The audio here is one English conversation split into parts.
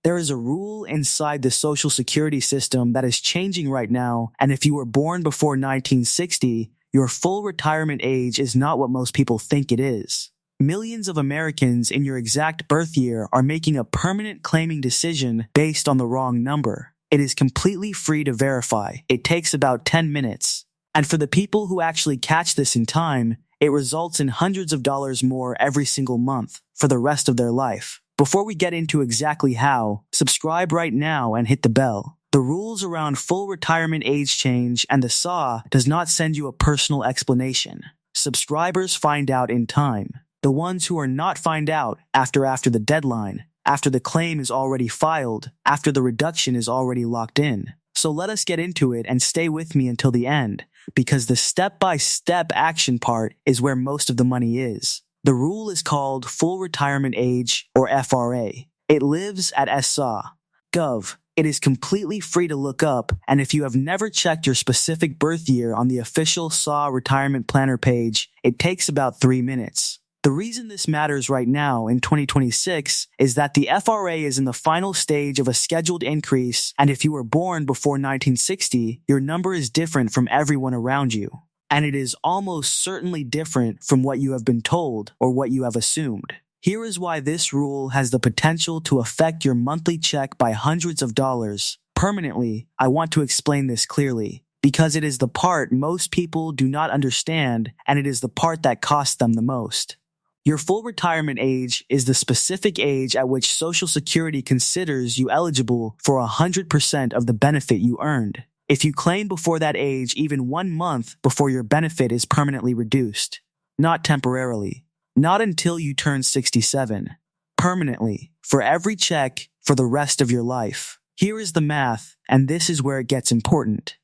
There is a rule inside the Social Security system that is changing right now, and if you were born before 1960, your full retirement age is not what most people think it is. Millions of Americans in your exact birth year are making a permanent claiming decision based on the wrong number. It is completely free to verify. It takes about 10 minutes. And for the people who actually catch this in time, it results in hundreds of dollars more every single month for the rest of their life. Before we get into exactly how, subscribe right now and hit the bell. The rules around full retirement age change and the SAW does not send you a personal explanation. Subscribers find out in time. The ones who are not find out after the deadline, after the claim is already filed, after the reduction is already locked in. So let us get into it and stay with me until the end, because the step-by-step action part is where most of the money is. The rule is called Full Retirement Age, or FRA. It lives at SA.gov. It is completely free to look up, and if you have never checked your specific birth year on the official SAW Retirement Planner page, it takes about 3 minutes. The reason this matters right now in 2026 is that the FRA is in the final stage of a scheduled increase, and if you were born before 1960, your number is different from everyone around you. And it is almost certainly different from what you have been told or what you have assumed. Here is why this rule has the potential to affect your monthly check by hundreds of dollars. Permanently, I want to explain this clearly, because it is the part most people do not understand, and it is the part that costs them the most. Your full retirement age is the specific age at which Social Security considers you eligible for 100% of the benefit you earned. If you claim before that age even 1 month before your benefit is permanently reduced. Not temporarily. Not until you turn 67. Permanently. For every check for the rest of your life. Here is the math, and this is where it gets important.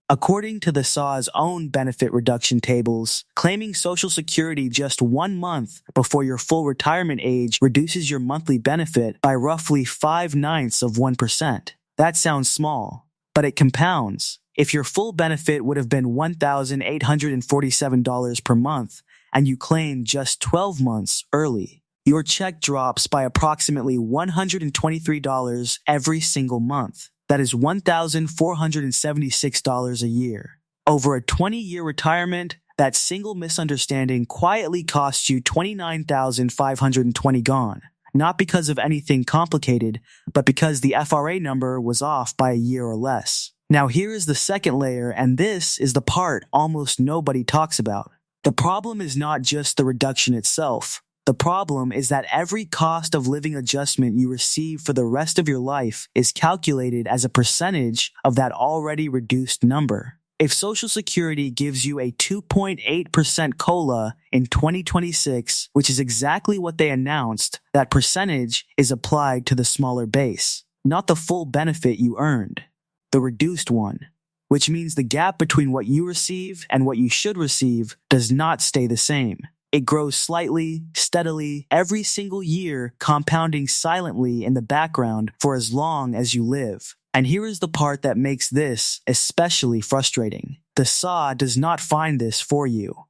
According to the SAW's own benefit reduction tables, claiming Social Security just 1 month before your full retirement age reduces your monthly benefit by roughly 0.05%. That sounds small, but it compounds. If your full benefit would have been $1,847 per month and you claim just 12 months early, your check drops by approximately $123 every single month. That is $1,476 a year. Over a 20-year retirement, that single misunderstanding quietly costs you $29,520 gone. Not because of anything complicated, but because the FRA number was off by a year or less. Now here is the second layer, and this is the part almost nobody talks about. The problem is not just the reduction itself. The problem is that every cost of living adjustment you receive for the rest of your life is calculated as a percentage of that already reduced number. If Social Security gives you a 2.8% COLA in 2026, which is exactly what they announced, that percentage is applied to the smaller base, not the full benefit you earned, the reduced one, which means the gap between what you receive and what you should receive does not stay the same. It grows slightly, steadily, every single year, compounding silently in the background for as long as you live. And here is the part that makes this especially frustrating. The SAW does not find this for you.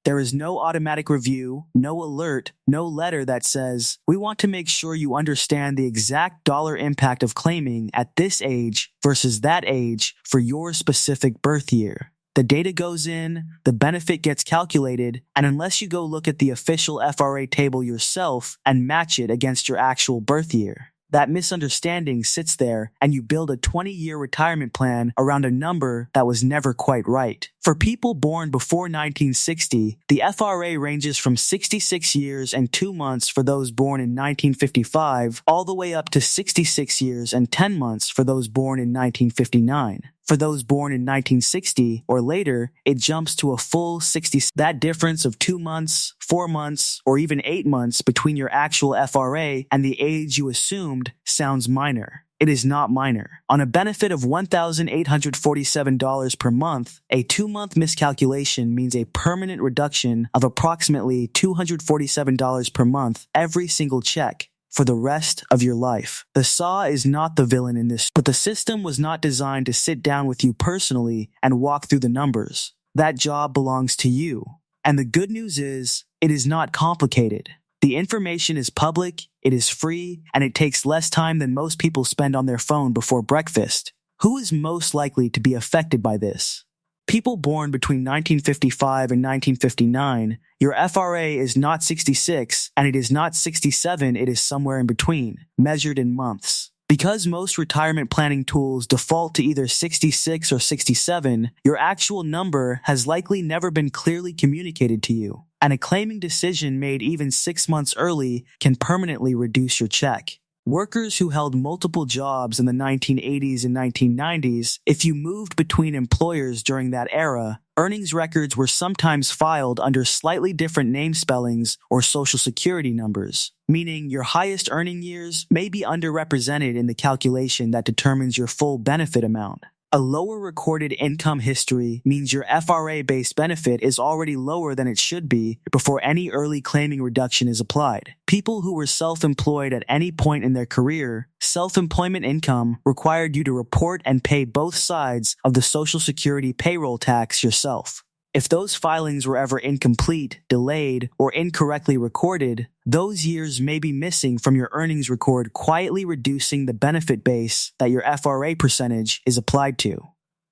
There is no automatic review, no alert, no letter that says, "We want to make sure you understand the exact dollar impact of claiming at this age versus that age for your specific birth year." The data goes in, the benefit gets calculated, and unless you go look at the official FRA table yourself and match it against your actual birth year, that misunderstanding sits there and you build a 20-year retirement plan around a number that was never quite right. For people born before 1960, the FRA ranges from 66 years and 2 months for those born in 1955, all the way up to 66 years and 10 months for those born in 1959. For those born in 1960 or later, it jumps to a full 60. That difference of 2 months, 4 months, or even 8 months between your actual FRA and the age you assumed sounds minor. It is not minor. On a benefit of $1,847 per month, a 2-month miscalculation means a permanent reduction of approximately $247 per month every single check for the rest of your life. The SAW is not the villain in this, but the system was not designed to sit down with you personally and walk through the numbers. That job belongs to you. And the good news is, it is not complicated. The information is public, it is free, and it takes less time than most people spend on their phone before breakfast. Who is most likely to be affected by this? People born between 1955 and 1959, your FRA is not 66, and it is not 67, it is somewhere in between, measured in months. Because most retirement planning tools default to either 66 or 67, your actual number has likely never been clearly communicated to you, and a claiming decision made even 6 months early can permanently reduce your check. Workers who held multiple jobs in the 1980s and 1990s, if you moved between employers during that era, earnings records were sometimes filed under slightly different name spellings or social security numbers, meaning your highest earning years may be underrepresented in the calculation that determines your full benefit amount. A lower recorded income history means your FRA-based benefit is already lower than it should be before any early claiming reduction is applied. People who were self-employed at any point in their career, self-employment income required you to report and pay both sides of the Social Security payroll tax yourself. If those filings were ever incomplete, delayed, or incorrectly recorded, those years may be missing from your earnings record, quietly reducing the benefit base that your FRA percentage is applied to.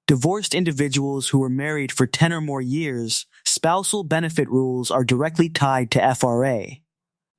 Divorced individuals who were married for 10 or more years, spousal benefit rules are directly tied to FRA.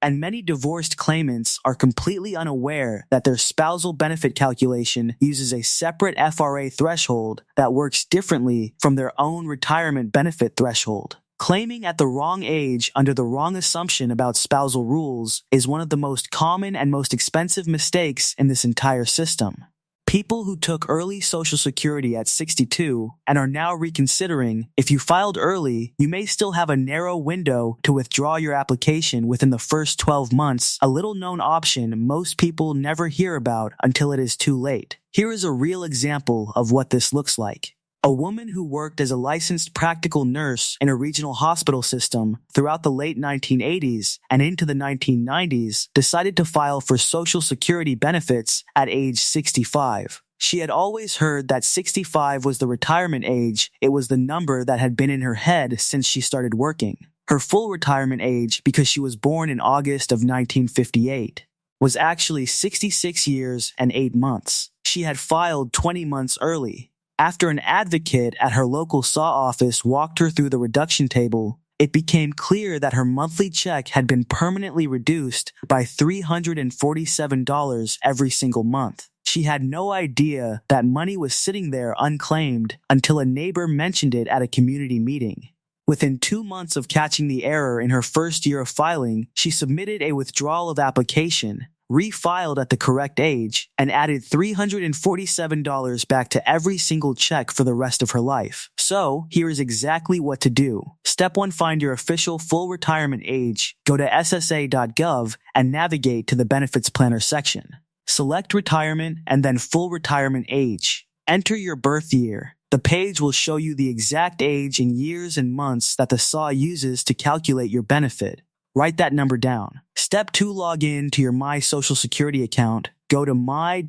And many divorced claimants are completely unaware that their spousal benefit calculation uses a separate FRA threshold that works differently from their own retirement benefit threshold. Claiming at the wrong age under the wrong assumption about spousal rules is one of the most common and most expensive mistakes in this entire system. People who took early Social Security at 62 and are now reconsidering, if you filed early, you may still have a narrow window to withdraw your application within the first 12 months, a little-known option most people never hear about until it is too late. Here is a real example of what this looks like. A woman who worked as a licensed practical nurse in a regional hospital system throughout the late 1980s and into the 1990s decided to file for Social Security benefits at age 65. She had always heard that 65 was the retirement age. It was the number that had been in her head since she started working. Her full retirement age, because she was born in August of 1958, was actually 66 years and 8 months. She had filed 20 months early. After an advocate at her local SAW office walked her through the reduction table, it became clear that her monthly check had been permanently reduced by $347 every single month. She had no idea that money was sitting there unclaimed until a neighbor mentioned it at a community meeting. Within 2 months of catching the error in her first year of filing, she submitted a withdrawal of application, refiled at the correct age, and added $347 back to every single check for the rest of her life. So, here is exactly what to do. Step 1. Find your official full retirement age. Go to ssa.gov and navigate to the Benefits Planner section. Select Retirement and then Full Retirement Age. Enter your birth year. The page will show you the exact age in years and months that the SAW uses to calculate your benefit. Write that number down. Step 2. Log in to your My Social Security account. Go to my.ssa.gov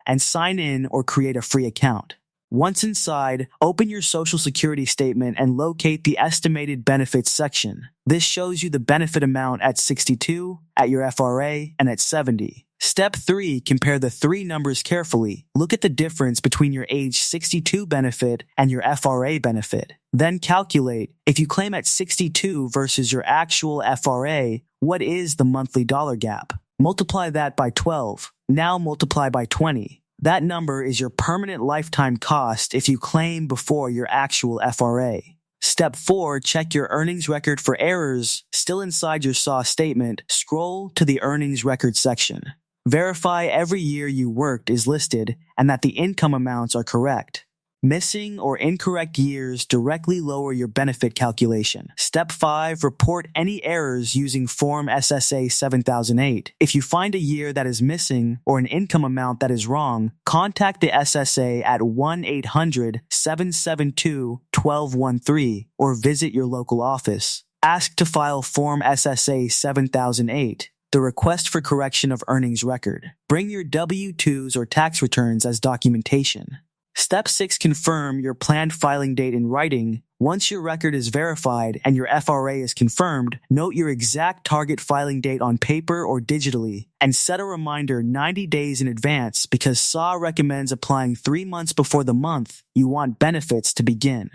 and sign in or create a free account. Once inside, open your Social Security statement and locate the Estimated Benefits section. This shows you the benefit amount at 62, at your FRA, and at 70. Step 3. Compare the three numbers carefully. Look at the difference between your age 62 benefit and your FRA benefit. Then calculate, if you claim at 62 versus your actual FRA, what is the monthly dollar gap? Multiply that by 12. Now multiply by 20. That number is your permanent lifetime cost if you claim before your actual FRA. Step 4. Check your earnings record for errors. Still inside your SAW statement, scroll to the earnings record section. Verify every year you worked is listed and that the income amounts are correct. Missing or incorrect years directly lower your benefit calculation. Step 5. Report any errors using Form SSA 7008. If you find a year that is missing or an income amount that is wrong, contact the SSA at 1-800-772-1213 or visit your local office. Ask to file Form SSA 7008. The request for correction of earnings record. Bring your W-2s or tax returns as documentation. Step 6. Confirm your planned filing date in writing. Once your record is verified and your FRA is confirmed, note your exact target filing date on paper or digitally, and set a reminder 90 days in advance because SAW recommends applying 3 months before the month you want benefits to begin.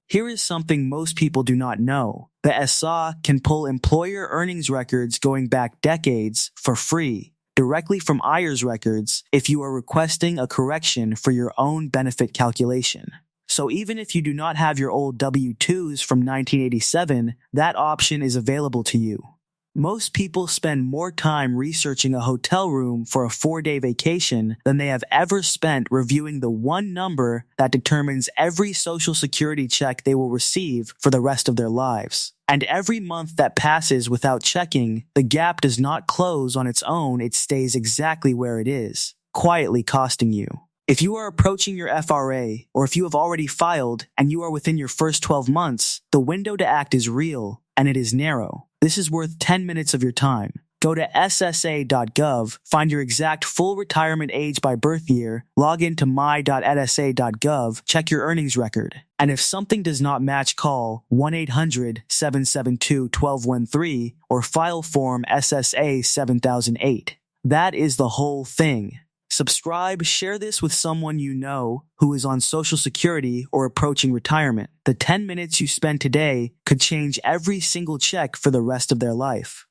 Here is something most people do not know. The SA can pull employer earnings records going back decades for free, directly from IRS records if you are requesting a correction for your own benefit calculation. So even if you do not have your old W-2s from 1987, that option is available to you. Most people spend more time researching a hotel room for a 4-day vacation than they have ever spent reviewing the one number that determines every Social Security check they will receive for the rest of their lives. And every month that passes without checking, the gap does not close on its own, it stays exactly where it is, quietly costing you. If you are approaching your FRA, or if you have already filed and you are within your first 12 months, the window to act is real, and it is narrow. This is worth 10 minutes of your time. Go to ssa.gov, find your exact full retirement age by birth year, log into my.nsa.gov, check your earnings record. And if something does not match, call 1-800-772-1213 or file form SSA 7008. That is the whole thing. Subscribe, share this with someone you know who is on Social Security or approaching retirement. The 10 minutes you spend today could change every single check for the rest of their life.